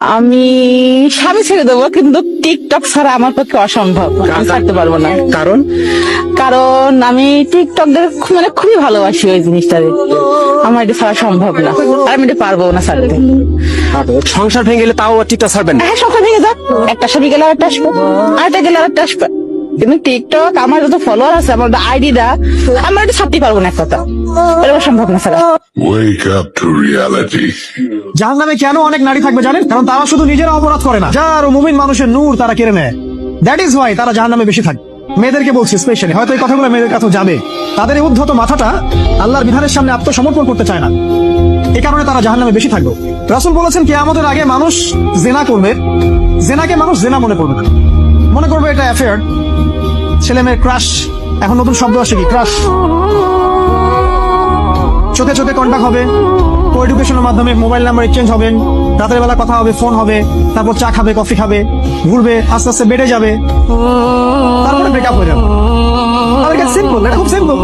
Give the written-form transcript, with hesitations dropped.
আমি স্বামী ছেড়ে দেবো, কিন্তু টিকটক ছাড়া আমার পক্ষে অসম্ভব, আমি ছাড়তে পারবো না। কারণ কারণ আমি টিকটক মানে খুবই ভালোবাসি ওই জিনিসটাকে, আমার এটা ছাড়া সম্ভব না, আর আমি এটা পারবো না ছাড়তে। সংসার ভেঙে গেলে তাও টিকটক ছাড়বেন না? হ্যাঁ, সকাল ভেঙে যাক, একটা স্বামী গেলে আরেকটা আসবে, আরেকটা গেলে আরেকটা আসবে, কিন্তু টিকটক আমার যত ফলোয়ার আছে, আমার আইডিটা, আমার এটা ছাড়তেই পারবো না, এক কথা এটা সম্ভব না ছাড়া। Wake up to reality. জাহান্নামে কেন অনেক নারী থাকবে জানেন? কারণ তারা শুধু নিজেরা অপরাধ করে না, যার মুমিন মানুষের নূর তারা কেড়ে নেয়। দ্যাট ইজ ওয়াই তারা জাহান্নামে বেশি থাকে। মেয়েদেরকে বলছি স্পেশালি, হয়তো এই কথাগুলো মেয়েদের কাছেও যাবে, তাদের এই উদ্ধত মাথাটা আল্লাহর বিধানের সামনে আত্মসমর্পণ করতে চায় না, এই কারণে তারা জাহান্নামে বেশি থাকবে। রাসূল বলেছেন কিয়ামতের আগে মানুষ জেনা করবে, জেনাকে মানুষ জেনা মনে করবে না, মনে করবে এটা অ্যাফেয়ার, ছেলে মেয়ের ক্রাশ, এখন নতুন শব্দ আসে কি ক্রাশ, চোখে চোখে কন্টাক্ট হবে, কো এডুকেশনের মাধ্যমে মোবাইল নাম্বার এক্সচেঞ্জ হবেন, রাতের বেলা কথা হবে, ফোন হবে, তারপর চা খাবে, কফি খাবে, ঘুরবে, আস্তে আস্তে বেড়ে যাবে, তারপরে ব্রেকআপ হয়ে যাবে। সিম্পল, এটা খুব সিম্পল।